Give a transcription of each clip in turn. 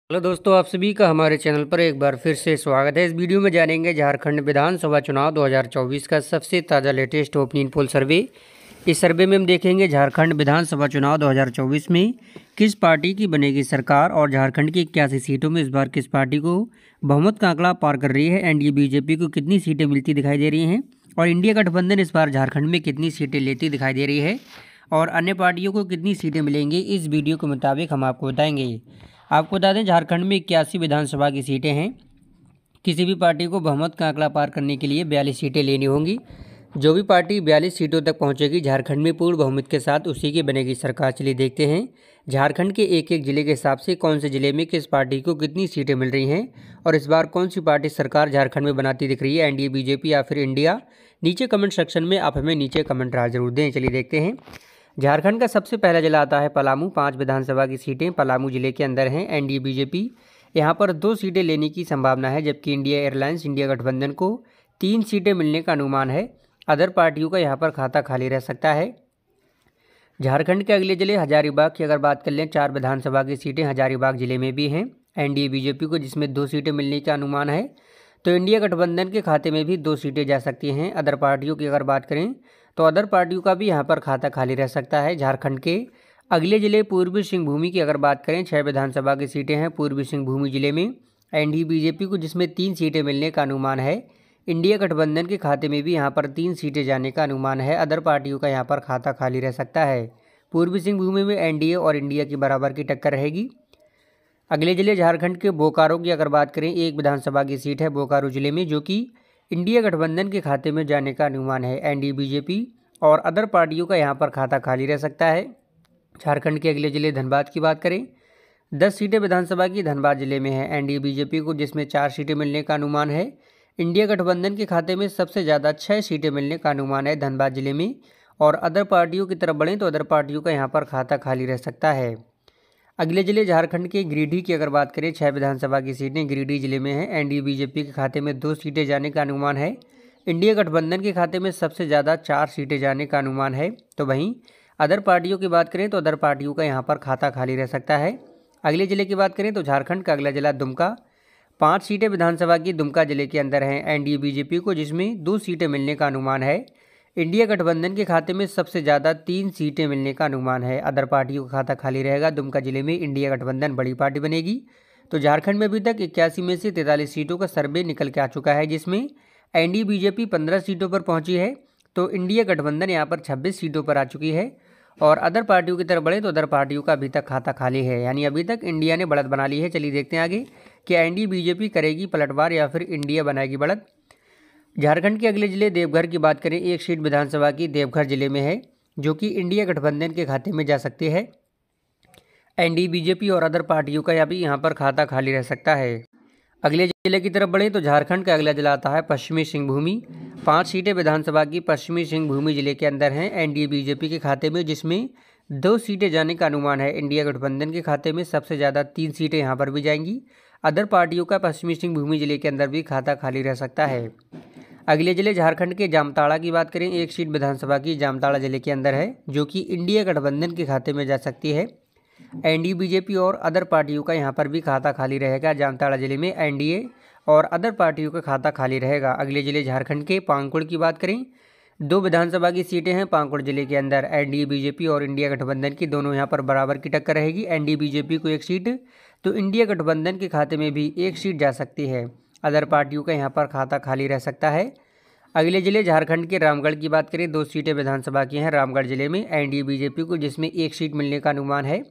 Hello दोस्तों, आप सभी का हमारे चैनल पर एक बार फिर से स्वागत है। इस वीडियो में जानेंगे झारखंड विधानसभा चुनाव 2024 का सबसे ताज़ा लेटेस्ट ओपिनियन पोल सर्वे। इस सर्वे में हम देखेंगे झारखंड विधानसभा चुनाव 2024 में किस पार्टी की बनेगी सरकार और झारखंड की 81 सीटों में इस बार किस पार्टी को बहुमत का आंकड़ा पार कर रही है। एनडीए बीजेपी को कितनी सीटें मिलती दिखाई दे रही हैं और इंडिया गठबंधन इस बार झारखंड में कितनी सीटें लेती दिखाई दे रही है और अन्य पार्टियों को कितनी सीटें मिलेंगी, इस वीडियो के मुताबिक हम आपको बताएंगे। आपको बता दें, झारखंड में 81 विधानसभा की सीटें हैं। किसी भी पार्टी को बहुमत का आंकड़ा पार करने के लिए 42 सीटें लेनी होंगी। जो भी पार्टी 42 सीटों तक पहुंचेगी झारखंड में पूर्ण बहुमत के साथ, उसी की बनेगी सरकार। चलिए देखते हैं झारखंड के एक एक जिले के हिसाब से कौन से जिले में किस पार्टी को कितनी सीटें मिल रही हैं और इस बार कौन सी पार्टी सरकार झारखंड में बनाती दिख रही है, एनडीए बीजेपी या फिर इंडिया। नीचे कमेंट सेक्शन में आप हमें नीचे कमेंट राय जरूर दें। चलिए देखते हैं। झारखंड का सबसे पहला जिला आता है पलामू। 5 विधानसभा की सीटें पलामू जिले के अंदर हैं। एनडीए बीजेपी यहाँ पर 2 सीटें लेने की संभावना है, जबकि इंडिया एयरलाइंस इंडिया गठबंधन को 3 सीटें मिलने का अनुमान है। अदर पार्टियों का यहाँ पर खाता खाली रह सकता है। झारखंड के अगले जिले हजारीबाग की अगर बात कर लें, 4 विधानसभा की सीटें हजारीबाग जिले में भी हैं एनडीए बीजेपी को, जिसमें 2 सीटें मिलने का अनुमान है। तो इंडिया गठबंधन के खाते में भी 2 सीटें जा सकती हैं। अदर पार्टियों की अगर बात करें तो अदर पार्टियों का भी यहाँ पर खाता खाली रह सकता है। झारखंड के अगले जिले पूर्वी सिंहभूमि की अगर बात करें, 6 विधानसभा की सीटें हैं पूर्वी सिंहभूमि जिले में एनडीए बीजेपी को, जिसमें 3 सीटें मिलने का अनुमान है। इंडिया गठबंधन के खाते में भी यहाँ पर 3 सीटें जाने का अनुमान है। अदर पार्टियों का यहाँ पर खाता खाली रह सकता है। पूर्वी सिंहभूमि में एनडीए और इंडिया की बराबर की टक्कर रहेगी। अगले जिले झारखंड के बोकारो की अगर बात करें, 1 विधानसभा की सीट है बोकारो जिले में, जो कि इंडिया गठबंधन के खाते में जाने का अनुमान है। एनडीए बीजेपी और अदर पार्टियों का यहाँ पर खाता खाली रह सकता है। झारखंड के अगले जिले धनबाद की बात करें, 10 सीटें विधानसभा की धनबाद जिले में है एनडीए बीजेपी को, जिसमें 4 सीटें मिलने का अनुमान है। इंडिया गठबंधन के खाते में सबसे ज़्यादा 6 सीटें मिलने का अनुमान है धनबाद जिले में। और अदर पार्टियों की तरफ बढ़ें तो अदर पार्टियों का यहाँ पर खाता खाली रह सकता है। अगले जिले झारखंड के गिरिडीह की अगर बात करें, 6 विधानसभा की सीटें गिरिडीह जिले में हैं। एनडीए बीजेपी के खाते में 2 सीटें जाने का अनुमान है। इंडिया गठबंधन के खाते में सबसे ज़्यादा 4 सीटें जाने का अनुमान है। तो वहीं अदर पार्टियों की बात करें तो अदर पार्टियों का यहाँ पर खाता खाली रह सकता है। अगले जिले की बात करें तो झारखंड का अगला जिला दुमका। 5 सीटें विधानसभा की दुमका जिले के अंदर हैं एनडीए बीजेपी को, जिसमें 2 सीटें मिलने का अनुमान है। इंडिया गठबंधन के खाते में सबसे ज़्यादा 3 सीटें मिलने का अनुमान है। अदर पार्टियों का खाता खाली रहेगा। दुमका जिले में इंडिया गठबंधन बड़ी पार्टी बनेगी। तो झारखंड में अभी तक 81 में से 43 सीटों का सर्वे निकल के आ चुका है, जिसमें एनडीए बीजेपी 15 सीटों पर पहुंची है। तो इंडिया गठबंधन यहाँ पर 26 सीटों पर आ चुकी है। और अदर पार्टियों की तरफ बढ़े तो अदर पार्टियों का अभी तक खाता खाली है, यानी अभी तक इंडिया ने बढ़त बना ली है। चलिए देखते हैं आगे कि एनडीए बीजेपी करेगी पलटवार या फिर इंडिया बनाएगी बढ़त। झारखंड के अगले जिले देवघर की बात करें, 1 सीट विधानसभा की देवघर जिले में है, जो कि इंडिया गठबंधन के खाते में जा सकती है। एनडीए बीजेपी और अदर पार्टियों का भी यहाँ पर खाता खाली रह सकता है। अगले जिले की तरफ बढ़े तो झारखंड का अगला जिला आता है पश्चिमी सिंहभूमि। 5 सीटें विधानसभा की पश्चिमी सिंहभूमि जिले के अंदर हैं एनडीए बीजेपी के खाते में, जिसमें 2 सीटें जाने का अनुमान है। इंडिया गठबंधन के खाते में सबसे ज़्यादा 3 सीटें यहाँ पर भी जाएंगी। अदर पार्टियों का पश्चिमी सिंहभूमि जिले के अंदर भी खाता खाली रह सकता है। अगले जिले झारखंड के जामताड़ा की बात करें, 1 सीट विधानसभा की जामताड़ा जिले के अंदर है, जो कि इंडिया गठबंधन के खाते में जा सकती है। एनडीए बीजेपी और अदर पार्टियों का यहाँ पर भी खाता खाली रहेगा। जामताड़ा जिले में एनडीए और अदर पार्टियों का खाता खाली रहेगा। अगले जिले झारखंड के पाकुड़ की बात करें, 2 विधानसभा की सीटें हैं पाकुड़ जिले के अंदर। एनडीए बीजेपी और इंडिया गठबंधन की दोनों यहाँ पर बराबर की टक्कर रहेगी। एनडीए बीजेपी को 1 सीट तो इंडिया गठबंधन के खाते में भी 1 सीट जा सकती है। अदर पार्टियों का यहाँ पर खाता खाली रह सकता है। अगले जिले झारखंड के रामगढ़ की बात करें, 2 सीटें विधानसभा की हैं रामगढ़ जिले में एनडीए बीजेपी को, जिसमें 1 सीट मिलने का अनुमान है।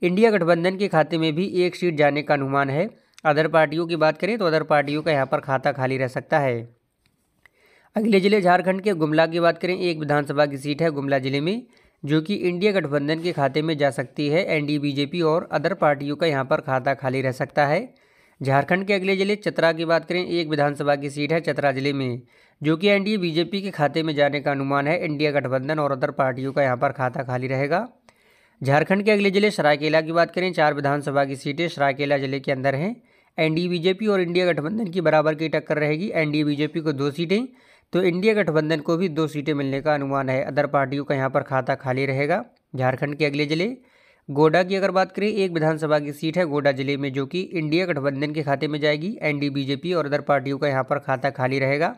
इंडिया गठबंधन के खाते में भी 1 सीट जाने का अनुमान है। अदर पार्टियों की बात करें तो अदर पार्टियों का यहाँ पर खाता खाली रह सकता है। अगले जिले झारखंड के गुमला की बात करें, 1 विधानसभा की सीट है गुमला जिले में, जो कि इंडिया गठबंधन के खाते में जा सकती है। एनडीए बीजेपी और अदर पार्टियों का यहाँ पर खाता खाली रह सकता है। झारखंड के अगले जिले चतरा की बात करें, 1 विधानसभा की सीट है चतरा जिले में, जो कि एनडीए बीजेपी के खाते में जाने का अनुमान है। इंडिया गठबंधन और अदर पार्टियों का यहाँ पर खाता खाली रहेगा। झारखंड के अगले जिले सरायकेला की बात करें, 4 विधानसभा की सीटें सरायकेला जिले के अंदर हैं। एनडीए बीजेपी और इंडिया गठबंधन की बराबर की टक्कर रहेगी। एनडीए बीजेपी को 2 सीटें तो इंडिया गठबंधन को भी 2 सीटें मिलने का अनुमान है। अदर पार्टियों का यहाँ पर खाता खाली रहेगा। झारखंड के अगले जिले गोड्डा की अगर बात करें, एक विधानसभा की सीट है गोड्डा जिले में, जो कि इंडिया गठबंधन के खाते में जाएगी। एनडीए बीजेपी और अदर पार्टियों का यहाँ पर खाता खाली रहेगा।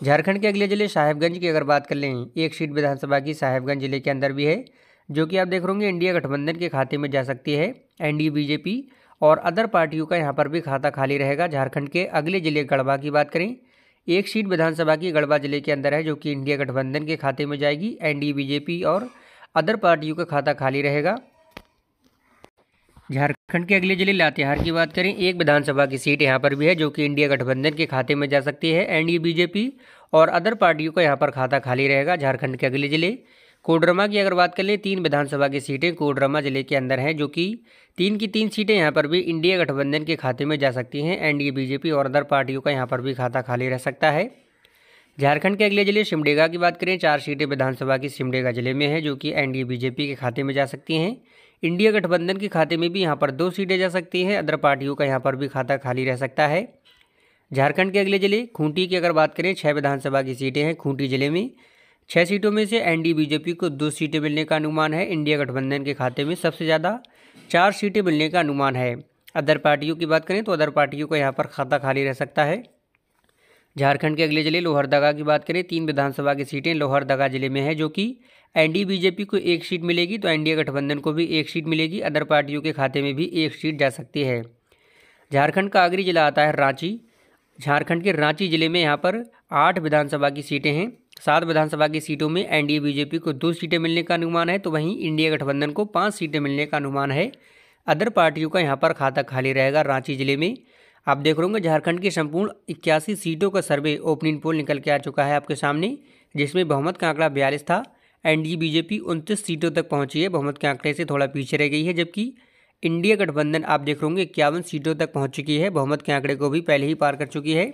झारखंड के अगले जिले साहेबगंज की अगर बात कर लें, एक सीट विधानसभा की साहेबगंज जिले के अंदर भी है, जो कि आप देख रहे होंगे इंडिया गठबंधन के खाते में जा सकती है। एनडीए बीजेपी और अदर पार्टियों का यहाँ पर भी खाता खाली रहेगा। झारखंड के अगले जिले गढ़वा की बात करें, एक सीट विधानसभा की गढ़वा जिले के अंदर है, जो कि इंडिया गठबंधन के खाते में जाएगी। एनडीए बीजेपी और अदर पार्टियों का खाता खाली रहेगा। झारखंड के अगले जिले लातेहार की बात करें, एक विधानसभा की सीट यहाँ पर भी है, जो कि इंडिया गठबंधन के खाते में जा सकती है। एनडीए बीजेपी और अदर पार्टियों का यहाँ पर खाता खाली रहेगा। झारखंड के अगले जिले कोडरमा की अगर बात कर लें, 3 विधानसभा की सीटें कोडरमा जिले के अंदर हैं, जो कि 3 की 3 सीटें यहाँ पर भी इंडिया गठबंधन के खाते में जा सकती हैं। एनडीए बीजेपी और अदर पार्टियों का यहाँ पर भी खाता खाली रह सकता है। झारखंड के अगले जिले सिमडेगा की बात करें, 4 सीटें विधानसभा की सिमडेगा जिले में है, जो कि एनडीए बीजेपी के खाते में जा सकती हैं। इंडिया गठबंधन के खाते में भी यहाँ पर 2 सीटें जा सकती हैं। अदर पार्टियों का यहाँ पर भी खाता खाली रह सकता है। झारखंड के अगले जिले खूंटी की अगर बात करें, 6 विधानसभा की सीटें हैं खूंटी जिले में। 6 सीटों में से एनडीए बीजेपी को 2 सीटें मिलने का अनुमान है। इंडिया गठबंधन के खाते में सबसे ज़्यादा 4 सीटें मिलने का अनुमान है। अदर पार्टियों की बात करें तो अदर पार्टियों का यहाँ पर खाता खाली रह सकता है। झारखंड के अगले जिले लोहरदगा की बात करें, 3 विधानसभा की सीटें लोहरदगा जिले में है, जो कि एनडीए बीजेपी को 1 सीट मिलेगी, तो एनडीए गठबंधन को भी 1 सीट मिलेगी। अदर पार्टियों के खाते में भी 1 सीट जा सकती है। झारखंड का आखिरी जिला आता है रांची। झारखंड के रांची जिले में यहाँ पर 8 विधानसभा की सीटें हैं। 7 विधानसभा की सीटों में एनडीए बीजेपी को 2 सीटें मिलने का अनुमान है, तो वहीं इंडिया गठबंधन को 5 सीटें मिलने का अनुमान है। अदर पार्टियों का यहाँ पर खाता खाली रहेगा रांची जिले में। आप देख रहे होंगे झारखंड की संपूर्ण 81 सीटों का सर्वे ओपिनियन पोल निकल के आ चुका है आपके सामने, जिसमें बहुमत का आंकड़ा 42 था। एनडीए बीजेपी 29 सीटों तक पहुंची है, बहुमत के आंकड़े से थोड़ा पीछे रह गई है, जबकि इंडिया गठबंधन आप देख रहे होंगे 51 सीटों तक पहुंच चुकी है, बहुमत के आंकड़े को भी पहले ही पार कर चुकी है।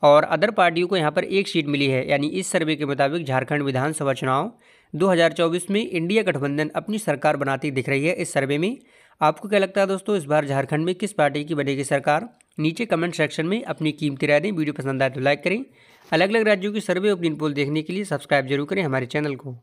और अदर पार्टियों को यहाँ पर 1 सीट मिली है। यानी इस सर्वे के मुताबिक झारखंड विधानसभा चुनाव 2024 में इंडिया गठबंधन अपनी सरकार बनाती दिख रही है। इस सर्वे में आपको क्या लगता है दोस्तों, इस बार झारखंड में किस पार्टी की बनेगी सरकार? नीचे कमेंट सेक्शन में अपनी कीमती राय दें। वीडियो पसंद आए तो लाइक करें। अलग अलग राज्यों की सर्वे ओपिनियन पोल देखने के लिए सब्सक्राइब जरूर करें हमारे चैनल को।